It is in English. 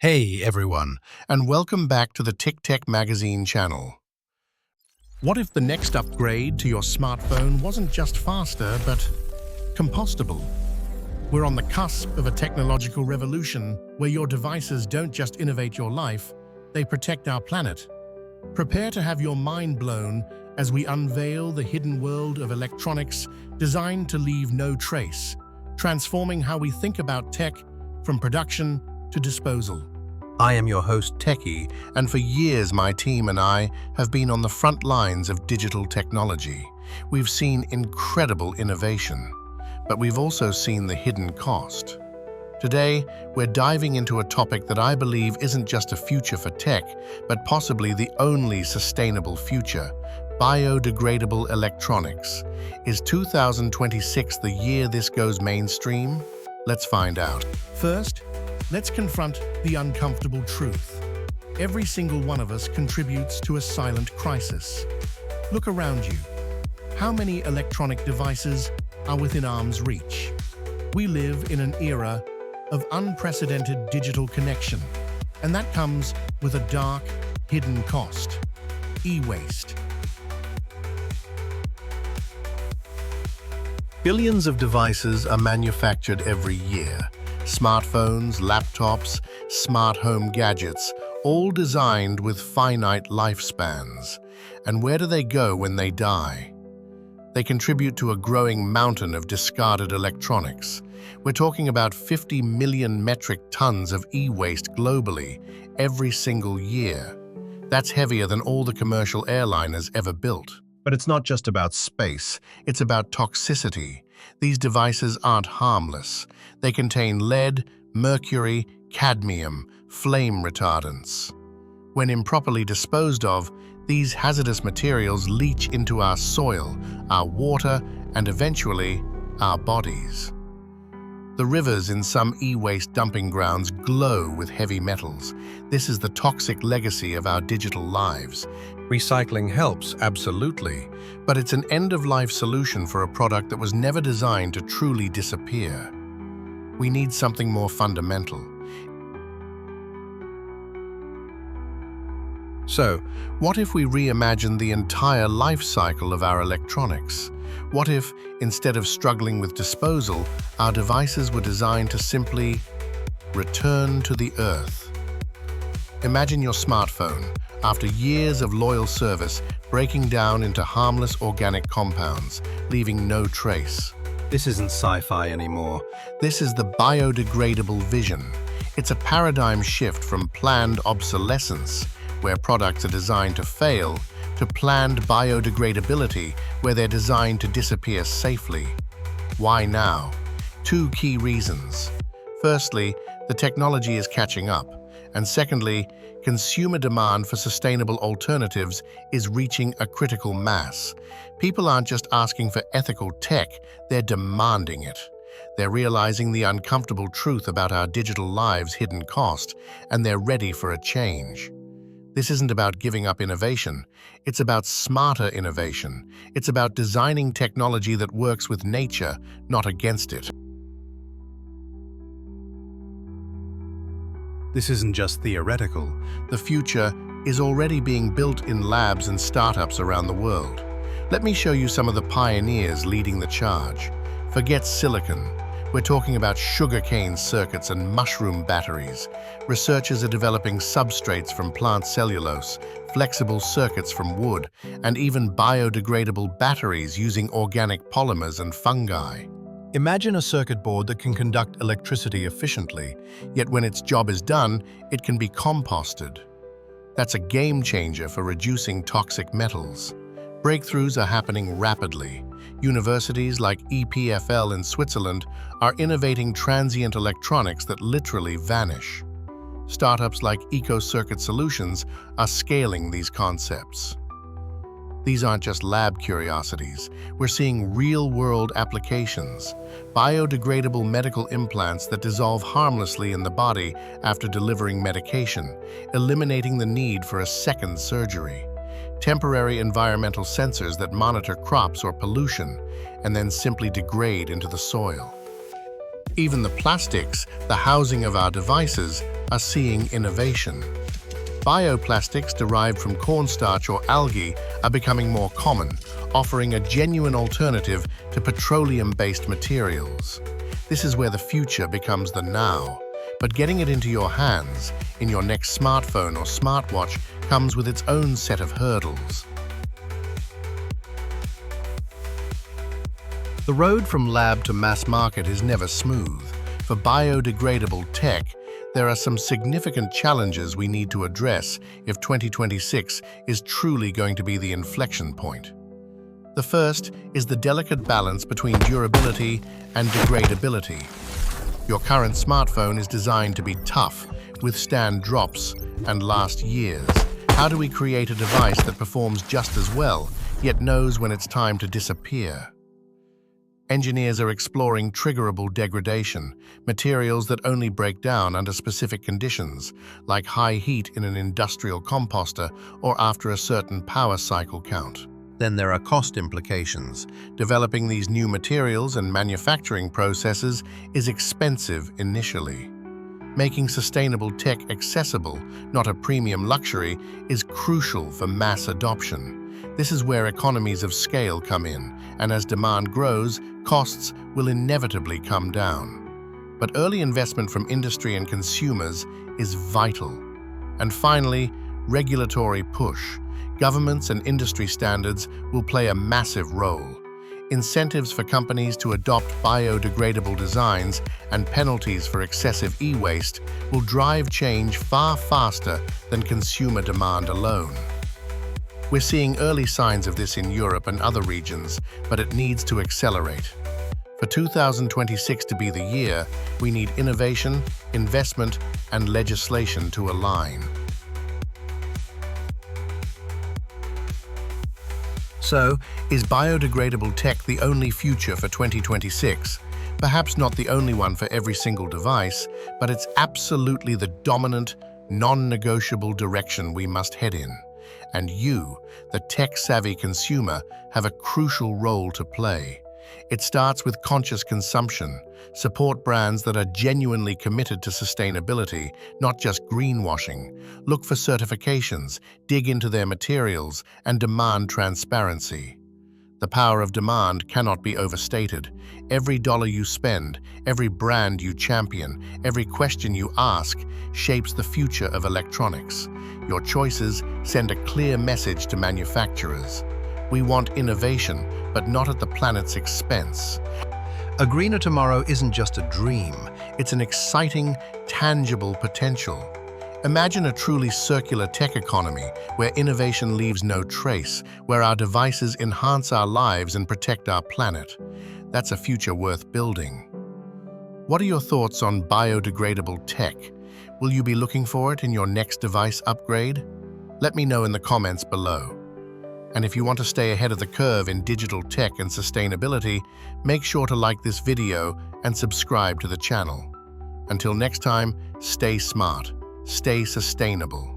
Hey everyone, and welcome back to the TikTek Magazine channel. What if the next upgrade to your smartphone wasn't just faster, but compostable? We're on the cusp of a technological revolution where your devices don't just innovate your life, they protect our planet. Prepare to have your mind blown as we unveil the hidden world of electronics designed to leave no trace, transforming how we think about tech from production to disposal. I am your host, Techie, and for years my team and I have been on the front lines of digital technology. We've seen incredible innovation, but we've also seen the hidden cost. Today, we're diving into a topic that I believe isn't just a future for tech, but possibly the only sustainable future: biodegradable electronics. Is 2026 the year this goes mainstream? Let's find out. First, let's confront the uncomfortable truth. Every single one of us contributes to a silent crisis. Look around you. How many electronic devices are within arm's reach? We live in an era of unprecedented digital connection, and that comes with a dark, hidden cost: e-waste. Billions of devices are manufactured every year. Smartphones, laptops, smart home gadgets, all designed with finite lifespans. And where do they go when they die? They contribute to a growing mountain of discarded electronics. We're talking about 50 million metric tons of e-waste globally every single year. That's heavier than all the commercial airliners ever built. But it's not just about space, it's about toxicity. These devices aren't harmless. They contain lead, mercury, cadmium, flame retardants. When improperly disposed of, these hazardous materials leach into our soil, our water, and eventually, our bodies. The rivers in some e-waste dumping grounds glow with heavy metals. This is the toxic legacy of our digital lives. Recycling helps, absolutely, but it's an end-of-life solution for a product that was never designed to truly disappear. We need something more fundamental. So, what if we reimagine the entire life cycle of our electronics? What if, instead of struggling with disposal, our devices were designed to simply return to the earth? Imagine your smartphone, after years of loyal service, breaking down into harmless organic compounds, leaving no trace. This isn't sci-fi anymore. This is the biodegradable vision. It's a paradigm shift from planned obsolescence, where products are designed to fail, to planned biodegradability, where they're designed to disappear safely. Why now? Two key reasons. Firstly, the technology is catching up, and secondly, consumer demand for sustainable alternatives is reaching a critical mass. People aren't just asking for ethical tech, they're demanding it. They're realizing the uncomfortable truth about our digital lives' hidden cost, and they're ready for a change. This isn't about giving up innovation, it's about smarter innovation. It's about designing technology that works with nature, not against it. This isn't just theoretical. The future is already being built in labs and startups around the world. Let me show you some of the pioneers leading the charge. Forget silicon. We're talking about sugarcane circuits and mushroom batteries. Researchers are developing substrates from plant cellulose, flexible circuits from wood, and even biodegradable batteries using organic polymers and fungi. Imagine a circuit board that can conduct electricity efficiently, yet when its job is done, it can be composted. That's a game changer for reducing toxic metals. Breakthroughs are happening rapidly. Universities like EPFL in Switzerland are innovating transient electronics that literally vanish. Startups like EcoCircuit Solutions are scaling these concepts. These aren't just lab curiosities. We're seeing real-world applications. Biodegradable medical implants that dissolve harmlessly in the body after delivering medication, eliminating the need for a second surgery. Temporary environmental sensors that monitor crops or pollution, and then simply degrade into the soil. Even the plastics, the housing of our devices, are seeing innovation. Bioplastics derived from cornstarch or algae are becoming more common, offering a genuine alternative to petroleum-based materials. This is where the future becomes the now. But getting it into your hands, in your next smartphone or smartwatch, comes with its own set of hurdles. The road from lab to mass market is never smooth. For biodegradable tech, there are some significant challenges we need to address if 2026 is truly going to be the inflection point. The first is the delicate balance between durability and degradability. Your current smartphone is designed to be tough, withstand drops, and last years. How do we create a device that performs just as well, yet knows when it's time to disappear? Engineers are exploring triggerable degradation, materials that only break down under specific conditions, like high heat in an industrial composter or after a certain power cycle count. Then there are cost implications. Developing these new materials and manufacturing processes is expensive initially. Making sustainable tech accessible, not a premium luxury, is crucial for mass adoption. This is where economies of scale come in, and as demand grows, costs will inevitably come down. But early investment from industry and consumers is vital. And finally, regulatory push. Governments and industry standards will play a massive role. Incentives for companies to adopt biodegradable designs and penalties for excessive e-waste will drive change far faster than consumer demand alone. We're seeing early signs of this in Europe and other regions, but it needs to accelerate. For 2026 to be the year, we need innovation, investment, and legislation to align. So, is biodegradable tech the only future for 2026? Perhaps not the only one for every single device, but it's absolutely the dominant, non-negotiable direction we must head in. And you, the tech-savvy consumer, have a crucial role to play. It starts with conscious consumption. Support brands that are genuinely committed to sustainability, not just greenwashing. Look for certifications, dig into their materials, and demand transparency. The power of demand cannot be overstated. Every dollar you spend, every brand you champion, every question you ask shapes the future of electronics. Your choices send a clear message to manufacturers. We want innovation, but not at the planet's expense. A greener tomorrow isn't just a dream, it's an exciting, tangible potential. Imagine a truly circular tech economy where innovation leaves no trace, where our devices enhance our lives and protect our planet. That's a future worth building. What are your thoughts on biodegradable tech? Will you be looking for it in your next device upgrade? Let me know in the comments below. And if you want to stay ahead of the curve in digital tech and sustainability, make sure to like this video and subscribe to the channel. Until next time, stay smart, stay sustainable.